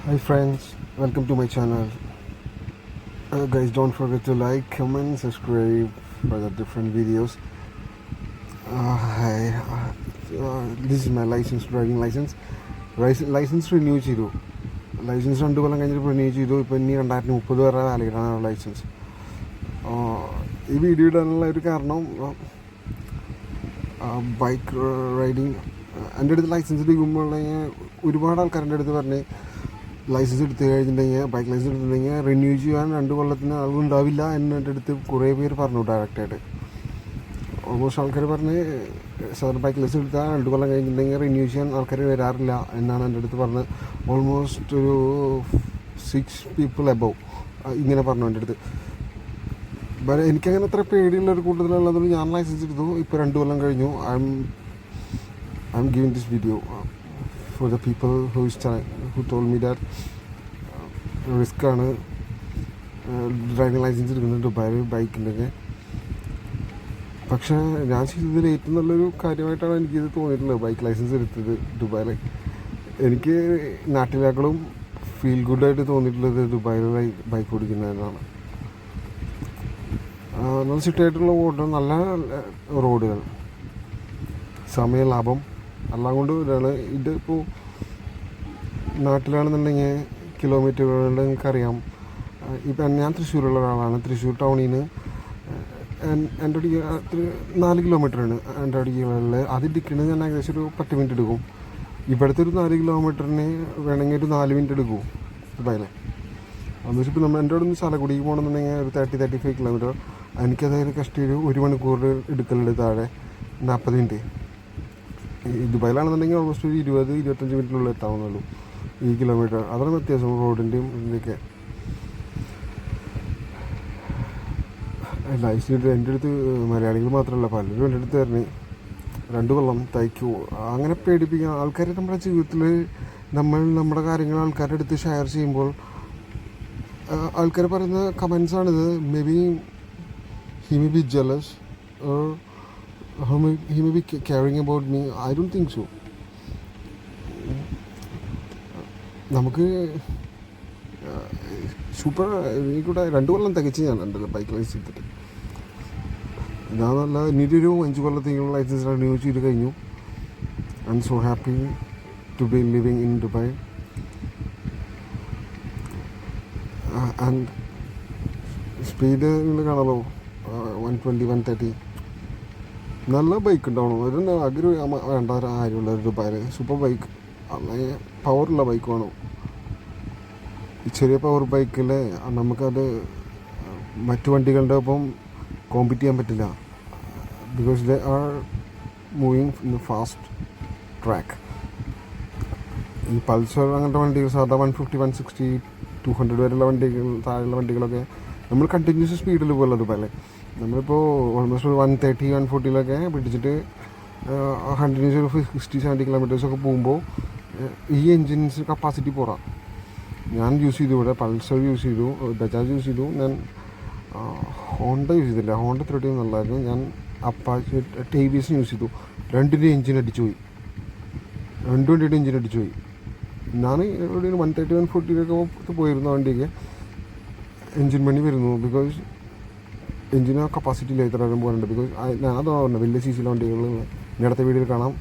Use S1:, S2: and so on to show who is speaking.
S1: Hi friends, welcome to my channel. Guys, don't forget to like, comment, subscribe for the different videos. This is my driving license. License renew ചെയ്തു. Licence 2 കൊല്ലം കഴിഞ്ഞിട്ട് renew ചെയ്തു. ഇപ്പോൾ ഇനി 2030 വരെ വാലിഡാണ് licence. ഈ video ഇടാനുള്ള ഒരു കാരണം ബൈക്ക് റൈഡിങ് എൻ്റെ അടുത്ത് ലൈസൻസ് എടുക്കുമ്പോൾ ഒരുപാട് ആൾക്കാരുടെ അടുത്ത് പറഞ്ഞ് ലൈസൻസ് എടുത്തു കഴിഞ്ഞിട്ടുണ്ടെങ്കിൽ ബൈക്ക് ലൈസൻസ് എടുത്തിട്ടുണ്ടെങ്കിൽ റിന്യൂ ചെയ്യാൻ 2 കൊല്ലത്തിന് ആളുണ്ടാവില്ല എൻ്റെ അടുത്ത് കുറേ പേര് പറഞ്ഞു ഡയറക്റ്റായിട്ട്. ഓൾമോസ്റ്റ് ആൾക്കാർ പറഞ്ഞ് സാധാരണ ബൈക്ക് ലൈസൻസ് എടുത്താൽ 2 കൊല്ലം കഴിഞ്ഞിട്ടുണ്ടെങ്കിൽ റിന്യൂ ചെയ്യാൻ ആൾക്കാർ വരാറില്ല എന്നാണ് എൻ്റെ അടുത്ത് പറഞ്ഞത്. ഓൾമോസ്റ്റ് ഒരു 6 people above ഇങ്ങനെ പറഞ്ഞു എൻ്റെ അടുത്ത്. എനിക്കങ്ങനെ അത്ര പേടിയുള്ളൊരു കൂട്ടത്തിലുള്ളതുകൊണ്ട് ഞാൻ ലൈസൻസ് എടുത്തു. ഇപ്പോൾ 2 കൊല്ലം കഴിഞ്ഞു. I M giving this video for the people who told me that risk ആണ് ഡ്രൈവിംഗ് ലൈസൻസ് എടുക്കുന്നത് ദുബായിൽ ബൈക്കിൻ്റെയൊക്കെ. പക്ഷേ ഞാൻ ചെയ്തതിൽ ഏറ്റവും നല്ലൊരു കാര്യമായിട്ടാണ് എനിക്കിത് തോന്നിയിട്ടുള്ളത്. ബൈക്ക് ലൈസൻസ് എടുത്തത് ദുബായിൽ എനിക്ക് നാട്ടിലേക്കാളും ഫീൽ ഗുഡായിട്ട് തോന്നിയിട്ടുള്ളത് ദുബായിൽ ബൈക്ക് ഓടിക്കുന്നതിനാണ്. നല്ല സിറ്റായിട്ടുള്ള റോഡ്, നല്ല റോഡുകൾ, സമയ ലാഭം എല്ലാം കൊണ്ട് ഒരാള് ഇതിപ്പോൾ നാട്ടിലാണെന്നുണ്ടെങ്കിൽ കിലോമീറ്ററുകളുടെ നിങ്ങൾക്കറിയാം. ഇപ്പം ഞാൻ തൃശ്ശൂരുള്ള ഒരാളാണ്. തൃശ്ശൂർ ടൗണിൽ നിന്ന് എൻ്റെ അടിക്ക് 4 കിലോമീറ്ററാണ് എൻ്റെ അടിക്കുകളിൽ. അത് ഇടിക്കുന്നത് ഞാൻ ഏകദേശം ഒരു 10 മിനിറ്റ് എടുക്കും. ഇവിടുത്തെ ഒരു 4 കിലോമീറ്ററിന് വേണമെങ്കിൽ ഒരു 4 മിനിറ്റ് എടുക്കും ദുബായിൽ. അതെന്ന് വെച്ചാൽ ഇപ്പോൾ എൻ്റെ അവിടെ നിന്ന് ചാലക്കുടിക്ക് പോകണമെന്നുണ്ടെങ്കിൽ ഒരു 30-35 കിലോമീറ്റർ. എനിക്കതായത് കഷ്ടി ഒരു 1 മണിക്കൂർ എടുക്കലുണ്ട്, താഴെ 40 മിനിറ്റ്. ഈ ദുബായിലാണെന്നുണ്ടെങ്കിൽ ഓൾമോസ്റ്റ് ഒരു 20-25 മിനിറ്റിനുള്ളിൽ എത്താവുന്നുള്ളൂ ഈ കിലോമീറ്റർ. അതാണ് വ്യത്യാസം റോഡിൻ്റെയും ഇതിൻ്റെയൊക്കെ. ലൈസൻസ് എൻ്റെ അടുത്ത് മലയാളികൾ മാത്രമല്ല പലരും എൻ്റെ അടുത്ത് പറഞ്ഞ് 2 കൊല്ലം തയ്ക്കൂ അങ്ങനെ പേടിപ്പിക്കുക ആൾക്കാരെ. നമ്മുടെ ജീവിതത്തിൽ നമ്മുടെ കാര്യങ്ങൾ ആൾക്കാരുടെ അടുത്ത് ഷെയർ ചെയ്യുമ്പോൾ ആൾക്കാർ പറയുന്ന കമൻസാണിത്. Maybe he may be jealous or he may be caring about me. I don't think so. നമുക്ക് സൂപ്പർ എനിക്കൂടെ 2 കൊല്ലം തികച്ച് ഞാൻ ഉണ്ടല്ലോ ബൈക്ക് ലൈസൻസ് എടുത്തിട്ട്. ഞാൻ നല്ല ഇനിയൊരു 5 കൊല്ലത്തേക്കുള്ള ലൈസൻസ് റിന്യൂ ചെയ്ത് കഴിഞ്ഞു. I am so happy to be living in Dubai. And speed നിങ്ങൾ കാണാമല്ലോ, 120-130. നല്ല ബൈക്ക് ഉണ്ടാവണം. ഒരു ആഗ്രഹം വേണ്ട കാര്യമുള്ള ഒരു ദുബായിൽ സൂപ്പർ ബൈക്ക്, അല്ലെങ്കിൽ പവറുള്ള ബൈക്ക് വേണം. ഈ ചെറിയ പവർ ബൈക്കിൽ നമുക്കത് മറ്റു വണ്ടികളുടെ ഒപ്പം കോമ്പീറ്റ് ചെയ്യാൻ പറ്റില്ല. Because they are moving in the fast track. ഈ പൾസർ അങ്ങനത്തെ വണ്ടികൾ സാധാ 150, 160, 200 വരെയുള്ള വണ്ടികൾ, താഴെയുള്ള വണ്ടികളൊക്കെ നമ്മൾ കണ്ടിന്യൂസ് സ്പീഡിൽ പോകുമല്ലോ ദുബായിൽ. നമ്മളിപ്പോൾ ഓൾമോസ്റ്റ് 130-140 പിടിച്ചിട്ട് കണ്ടിന്യൂസ് ഒരു 60-70 കിലോമീറ്റേഴ്സൊക്കെ പോകുമ്പോൾ ഈ എൻജിൻസ് കപ്പാസിറ്റി പോരാ. ഞാൻ യൂസ് ചെയ്തു, ഇവിടെ പൾസർ യൂസ് ചെയ്തു, ബജാജ് യൂസ് ചെയ്തു. ഞാൻ ഹോണ്ട യൂസ് ചെയ്തില്ല. ഹോണ്ട 30 നല്ലതായിരുന്നു. ഞാൻ അപ്പാച്ചി TVS യൂസ് ചെയ്തു. 2ൻ്റെ എൻജിൻ അടിച്ചു പോയി. 2 വണ്ടിയുടെ എൻജിൻ അടിച്ചു പോയി. ഞാൻ ഇവിടെ 130-140 പോയിരുന്നു വണ്ടിയൊക്കെ. എൻജിൻ പണി വരുന്നു. ബിക്കോസ് എൻജിന് കപ്പാസിറ്റി ഇല്ല ഇത്ര നേരം പോകാനുണ്ട്. ബിക്കോസ് ഞാൻ അതാണ് പറഞ്ഞത്, വലിയ CC വണ്ടികൾ ഇനി അടുത്ത വീഡിയോയിൽ കാണാം.